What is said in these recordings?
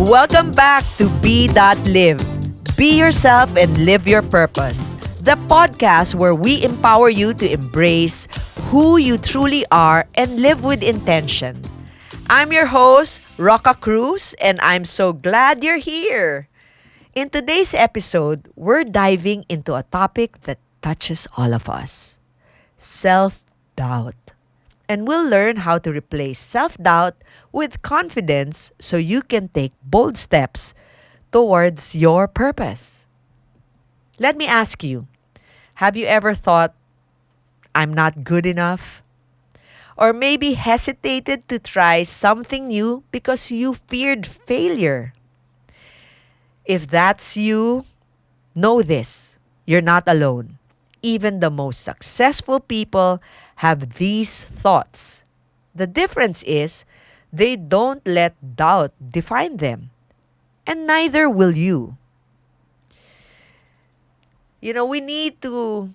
Welcome back to Be.Live. Be yourself and live your purpose. The podcast where we empower you to embrace who you truly are and live with intention. I'm your host, Rocka Cruz, and I'm so glad you're here. In today's episode, we're diving into a topic that touches all of us: self-doubt. And we'll learn how to replace self-doubt with confidence so you can take bold steps towards your purpose. Let me ask you, have you ever thought, I'm not good enough? Or maybe hesitated to try something new because you feared failure? If that's you, know this: you're not alone. Even the most successful people have these thoughts. The difference is they don't let doubt define them, and neither will you. We need to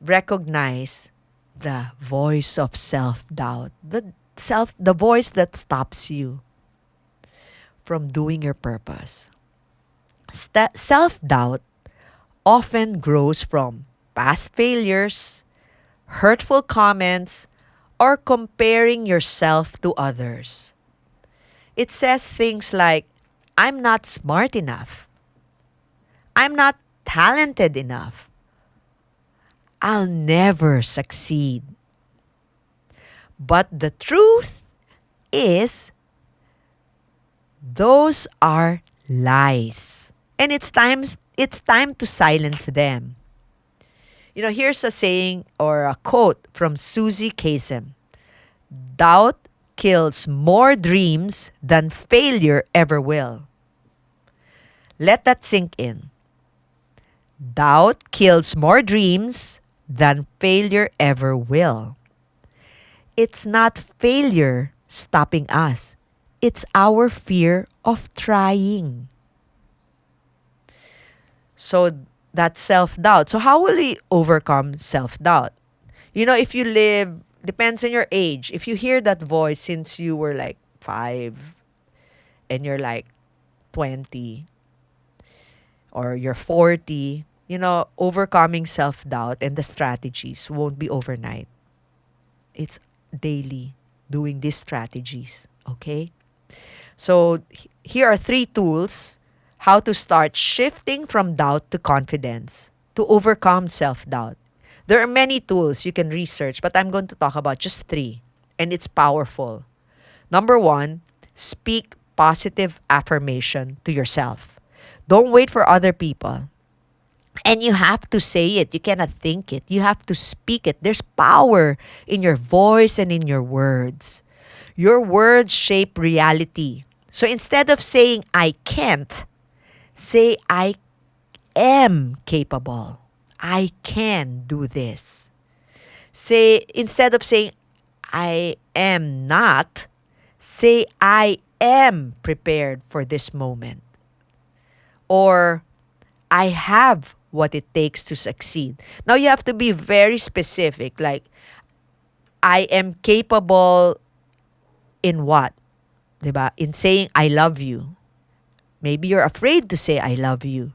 recognize the voice of self-doubt, the voice that stops you from doing your purpose. Self-doubt often grows from past failures, hurtful comments, or comparing yourself to others. It says things like, I'm not smart enough. I'm not talented enough. I'll never succeed. But the truth is, those are lies. And it's time to silence them. Here's a saying or a quote from Susie Kasem. Doubt kills more dreams than failure ever will. Let that sink in. Doubt kills more dreams than failure ever will. It's not failure stopping us. It's our fear of trying. So that's self-doubt. So how will we overcome self-doubt? If you live, depends on your age. If you hear that voice since you were like 5 and you're like 20 or you're 40, overcoming self-doubt and the strategies won't be overnight. It's daily doing these strategies, okay? So here are 3 tools how to start shifting from doubt to confidence to overcome self-doubt. There are many tools you can research, but I'm going to talk about just 3, and it's powerful. Number 1, speak positive affirmation to yourself. Don't wait for other people. And you have to say it. You cannot think it. You have to speak it. There's power in your voice and in your words. Your words shape reality. So instead of saying, I can't, say, I am capable. I can do this. Say, instead of saying, I am not, say, I am prepared for this moment. Or, I have what it takes to succeed. Now, you have to be very specific. Like, I am capable in what? Diba? In saying, I love you. Maybe you're afraid to say, I love you.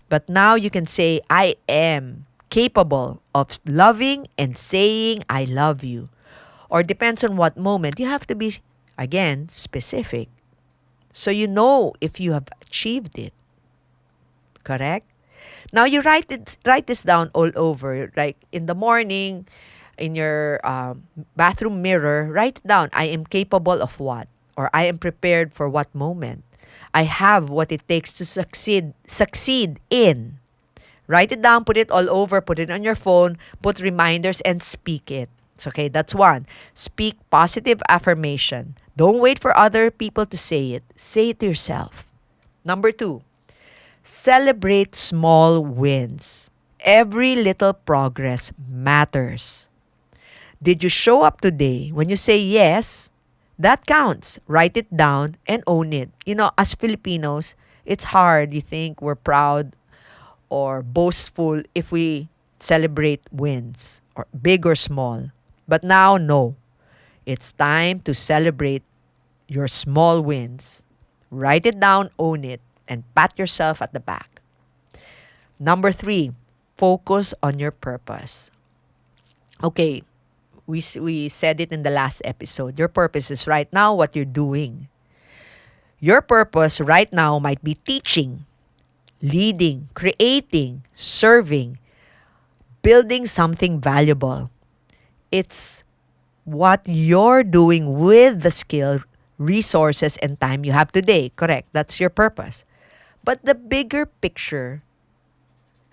But now you can say, I am capable of loving and saying, I love you. Or depends on what moment. You have to be, again, specific. So you know if you have achieved it. Correct? Now you write this down all over. Like in the morning, in your bathroom mirror, write down, I am capable of what? Or I am prepared for what moment? I have what it takes to succeed in. Write it down, put it all over, put it on your phone, put reminders and speak it. So, okay, that's 1. Speak positive affirmation. Don't wait for other people to say it. Say it to yourself. Number 2, celebrate small wins. Every little progress matters. Did you show up today? When you say yes, that counts. Write it down and own it. As Filipinos, it's hard. You think we're proud or boastful if we celebrate wins, or big or small. But now, no. It's time to celebrate your small wins. Write it down, own it, and pat yourself at the back. Number 3, focus on your purpose. Okay, we said it in the last episode. Your purpose is right now what you're doing. Your purpose right now might be teaching, leading, creating, serving, building something valuable. It's what you're doing with the skill, resources, and time you have today. Correct. That's your purpose. But the bigger picture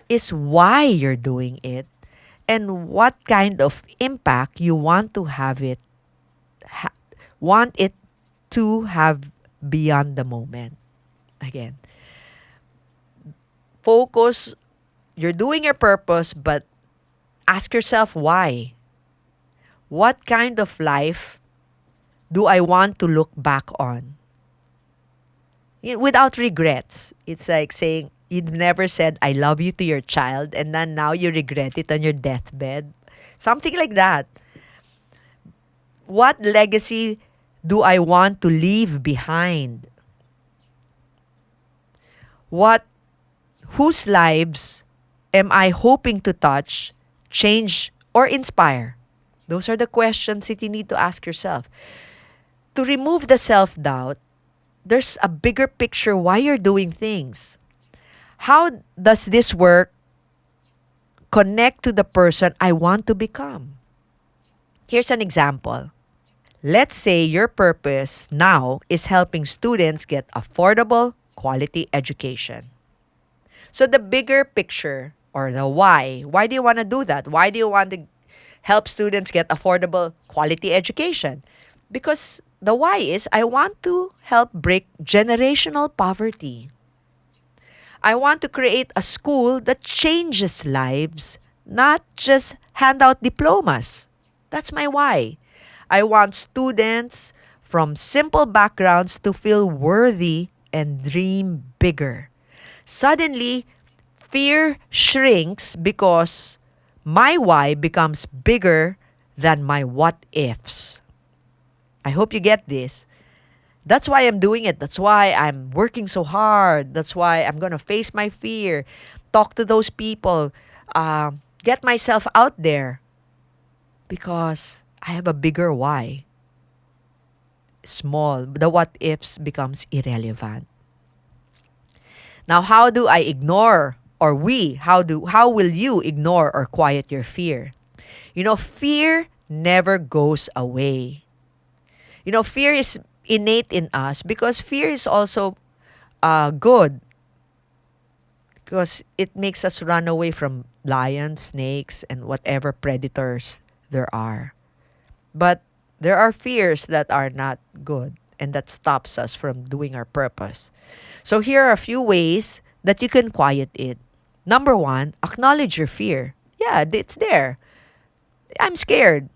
is why you're doing it and what kind of impact you want to have it want it to have beyond the moment. Again, focus, you're doing your purpose, but ask yourself why. What kind of life do I want to look back on? Without regrets. It's like saying you've never said I love you to your child and then now you regret it on your deathbed. Something like that. What legacy do I want to leave behind? What whose lives am I hoping to touch, change, or inspire? Those are the questions that you need to ask yourself. To remove the self-doubt, there's a bigger picture why you're doing things. How does this work connect to the person I want to become? Here's an example. Let's say your purpose now is helping students get affordable, quality education. So the bigger picture or the why do you want to do that? Why do you want to help students get affordable, quality education? Because the why is I want to help break generational poverty. I want to create a school that changes lives, not just hand out diplomas. That's my why. I want students from simple backgrounds to feel worthy and dream bigger. Suddenly, fear shrinks because my why becomes bigger than my what ifs. I hope you get this. That's why I'm doing it. That's why I'm working so hard. That's why I'm going to face my fear, talk to those people, get myself out there because I have a bigger why. Small, the what ifs becomes irrelevant. Now, how do I ignore or how will you ignore or quiet your fear? Fear never goes away. Fear is innate in us because fear is also good because it makes us run away from lions, snakes, and whatever predators there are. But there are fears that are not good and that stops us from doing our purpose. So here are a few ways that you can quiet it. Number 1, acknowledge your fear. Yeah, it's there. I'm scared.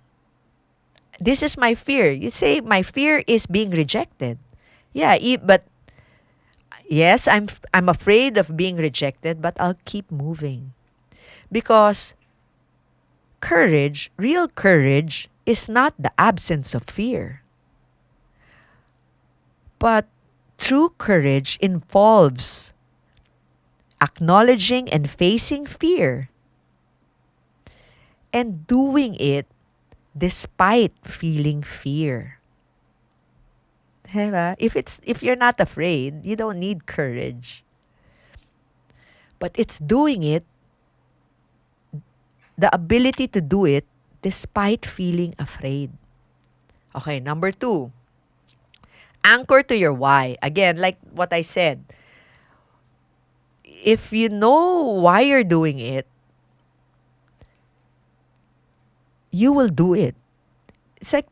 This is my fear. You say my fear is being rejected. Yeah, but yes, I'm afraid of being rejected, but I'll keep moving. Because courage, real courage, is not the absence of fear. But true courage involves acknowledging and facing fear and doing it despite feeling fear. Diba? If you're not afraid, you don't need courage. But it's doing it, the ability to do it despite feeling afraid. Okay, number 2, anchor to your why. Again, like what I said, if you know why you're doing it, you will do it. It's like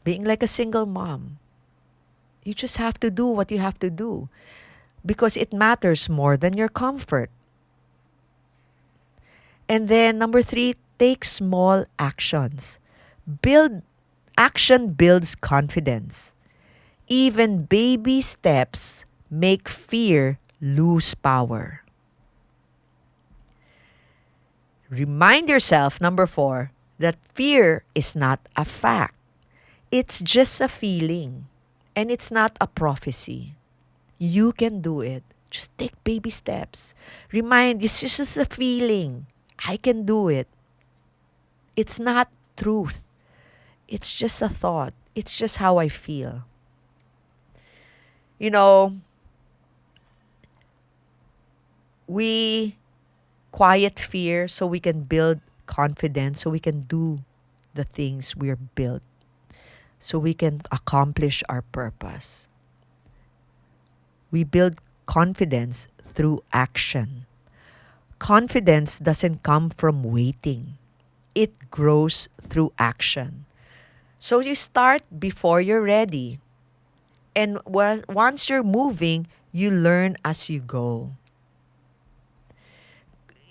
being like a single mom. You just have to do what you have to do because it matters more than your comfort. And then number 3, take small actions. Action builds confidence. Even baby steps make fear lose power. Remind yourself, number 4, that fear is not a fact. It's just a feeling. And it's not a prophecy. You can do it. Just take baby steps. Remind, it's just a feeling. I can do it. It's not truth. It's just a thought. It's just how I feel. You know, we quiet fear so we can build confidence, so we can do the things we're built, so we can accomplish our purpose. We build confidence through action. Confidence doesn't come from waiting, it grows through action. So you start before you're ready. And once you're moving, you learn as you go.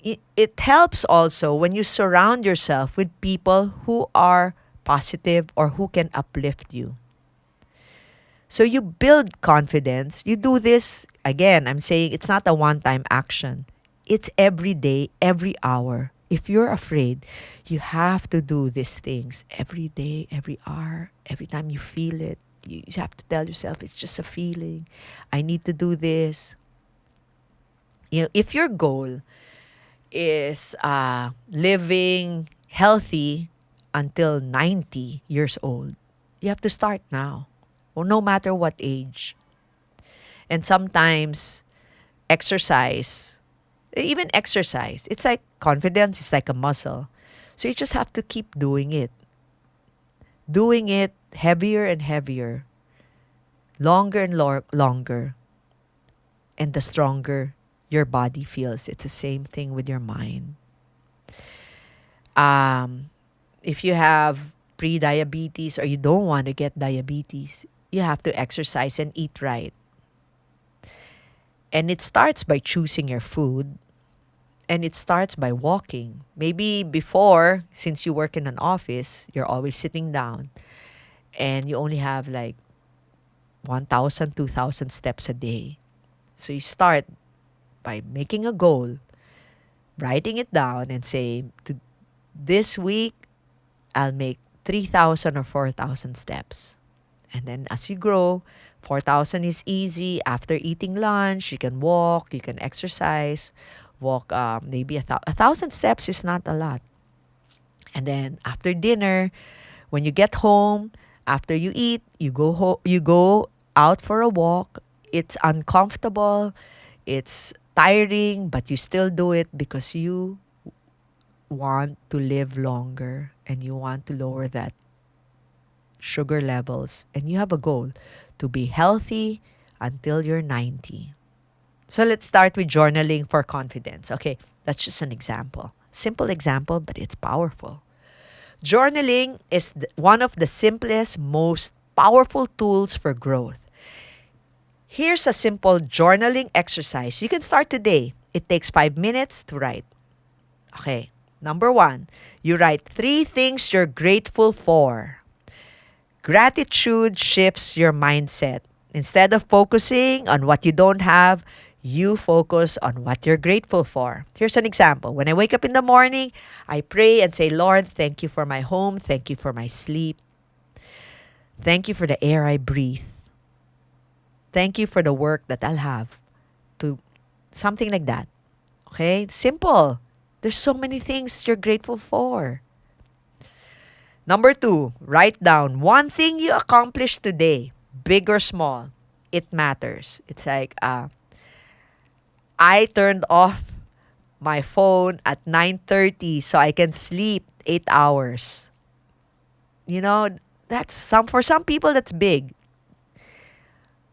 It helps also when you surround yourself with people who are positive or who can uplift you. So you build confidence. You do this, again, I'm saying it's not a one time action, it's every day, every hour. If you're afraid, you have to do these things every day, every hour, every time you feel it. You have to tell yourself it's just a feeling. I need to do this. You know, if your goal is living healthy until 90 years old, you have to start now, or no matter what age. And sometimes exercise, even exercise, it's like confidence is like a muscle. So you just have to keep doing it heavier and heavier, longer and longer, and the stronger your body feels. It's the same thing with your mind. Um, if you have pre-diabetes or you don't want to get diabetes, you have to exercise and eat right. And it starts by choosing your food, and it starts by walking. Maybe before, since you work in an office, you're always sitting down and you only have like 1,000, 2,000 steps a day. So you start by making a goal, writing it down, and say, this week, I'll make 3,000 or 4,000 steps. And then as you grow, 4,000 is easy. After eating lunch, you can walk, you can exercise. Walk maybe 1,000 steps is not a lot. And then after dinner, when you get home, after you eat, you go out for a walk. It's uncomfortable, it's tiring, but you still do it because you want to live longer and you want to lower that sugar levels, and you have a goal to be healthy until you're 90. So let's start with journaling for confidence. Okay, that's just an example. Simple example, but it's powerful. Journaling is one of the simplest, most powerful tools for growth. Here's a simple journaling exercise. You can start today. It takes 5 minutes to write. Okay, number one, you write 3 things you're grateful for. Gratitude shifts your mindset. Instead of focusing on what you don't have, you focus on what you're grateful for. Here's an example. When I wake up in the morning, I pray and say, Lord, thank you for my home. Thank you for my sleep. Thank you for the air I breathe. Thank you for the work that I'll have. To something like that. Okay? Simple. There's so many things you're grateful for. Number two, write down one thing you accomplished today, big or small. It matters. It's like, I turned off my phone at 9:30 so I can sleep 8 hours. You know, that's for some people that's big.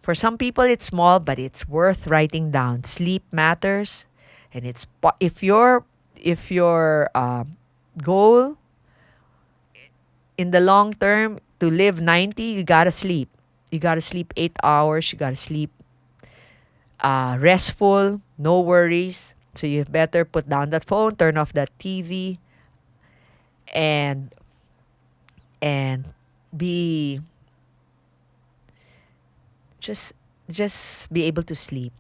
For some people it's small, but it's worth writing down. Sleep matters, and if your goal in the long term to live 90, you gotta sleep. You gotta sleep 8 hours. You gotta sleep restful, no worries. So you better put down that phone, turn off that TV, and and be just be able to sleep.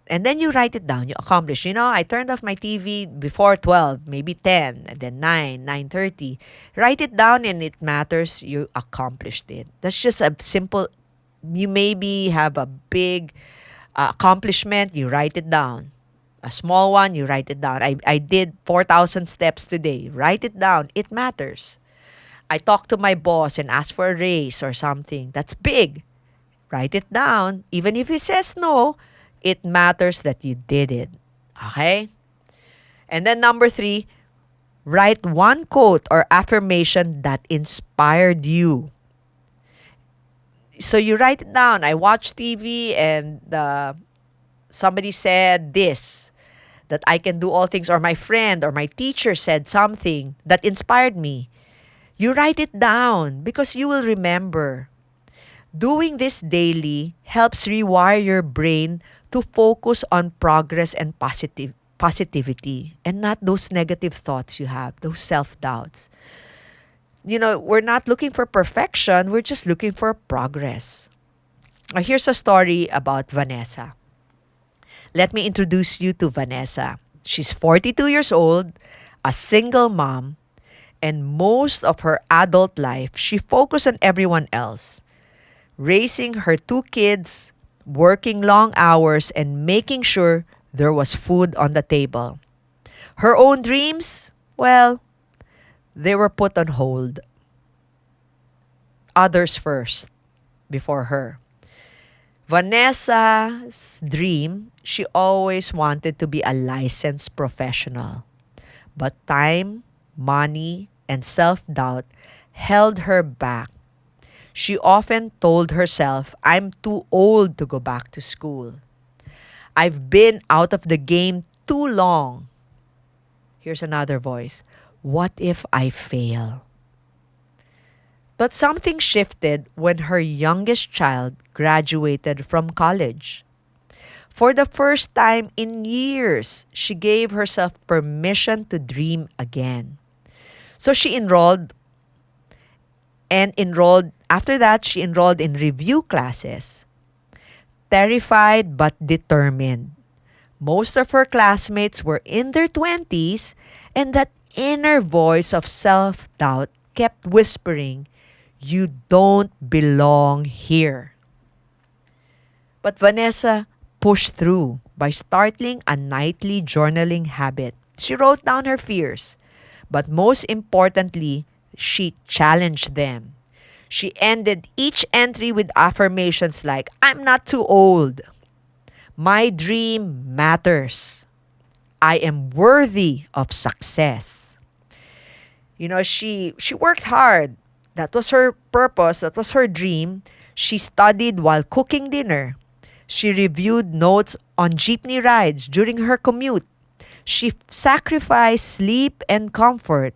And then you write it down. You accomplish. I turned off my TV before 12, maybe 10, and then 9, 9:30. Write it down and it matters. You accomplished it. That's just a simple. You maybe have a big accomplishment. You write it down. A small one, you write it down. I did 4,000 steps today. Write it down. It matters. I talked to my boss and asked for a raise or something. That's big. Write it down. Even if he says no, it matters that you did it. Okay? And then number 3, write one quote or affirmation that inspired you. So you write it down. I watched TV and somebody said this, that I can do all things, or my friend or my teacher said something that inspired me. You write it down because you will remember. Doing this daily helps rewire your brain to focus on progress and positivity and not those negative thoughts you have, those self-doubts. We're not looking for perfection, we're just looking for progress. Here's a story about Vanessa. Let me introduce you to Vanessa. She's 42 years old, a single mom, and most of her adult life, she focused on everyone else. Raising her 2 kids, working long hours, and making sure there was food on the table. Her own dreams, well, they were put on hold. Others first, before her. Vanessa's dream, she always wanted to be a licensed professional. But time, money, and self-doubt held her back. She often told herself, I'm too old to go back to school. I've been out of the game too long. Here's another voice. What if I fail? But something shifted when her youngest child graduated from college. For the first time in years, she gave herself permission to dream again. So she after that, she enrolled in review classes. Terrified but determined. Most of her classmates were in their 20s, and that inner voice of self-doubt kept whispering, you don't belong here. But Vanessa pushed through by starting a nightly journaling habit. She wrote down her fears, but most importantly, she challenged them. She ended each entry with affirmations like, I'm not too old. My dream matters. I am worthy of success. She worked hard. That was her purpose. That was her dream. She studied while cooking dinner. She reviewed notes on jeepney rides during her commute. She sacrificed sleep and comfort.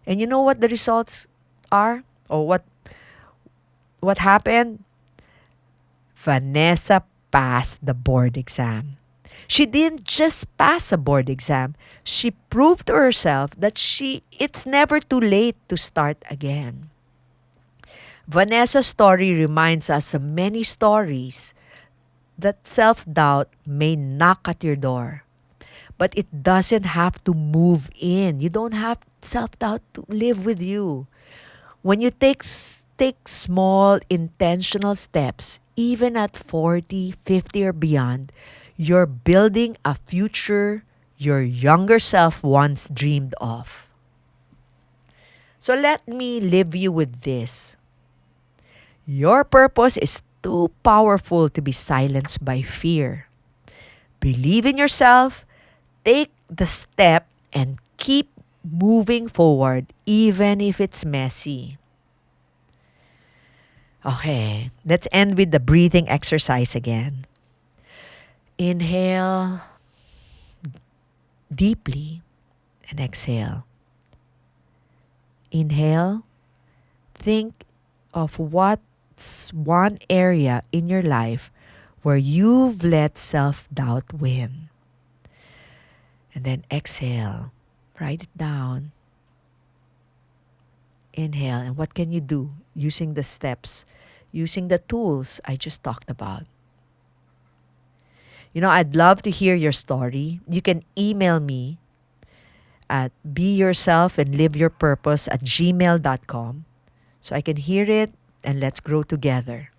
And you know what the results are? Or what happened? Vanessa passed the board exam. She didn't just pass a board exam. She proved to herself that it's never too late to start again. Vanessa's story reminds us of many stories that self-doubt may knock at your door, but it doesn't have to move in. You don't have self-doubt to live with you. When you take small intentional steps, even at 40, 50 or beyond, you're building a future your younger self once dreamed of. So let me leave you with this. Your purpose is too powerful to be silenced by fear. Believe in yourself, take the step, and keep moving forward even if it's messy. Okay, let's end with the breathing exercise again. Inhale deeply and exhale. Inhale, think of what's one area in your life where you've let self-doubt win. And then exhale, write it down. Inhale, and what can you do using the steps, using the tools I just talked about? I'd love to hear your story. You can email me at beyourselfandliveyourpurpose@gmail.com so I can hear it and let's grow together.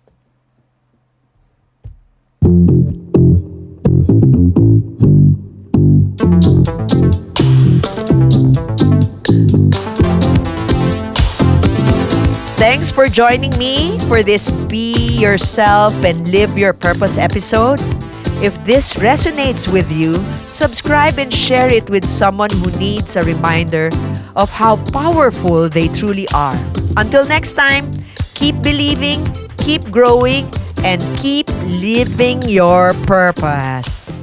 Thanks for joining me for this Be Yourself and Live Your Purpose episode. If this resonates with you, subscribe and share it with someone who needs a reminder of how powerful they truly are. Until next time, keep believing, keep growing, and keep living your purpose.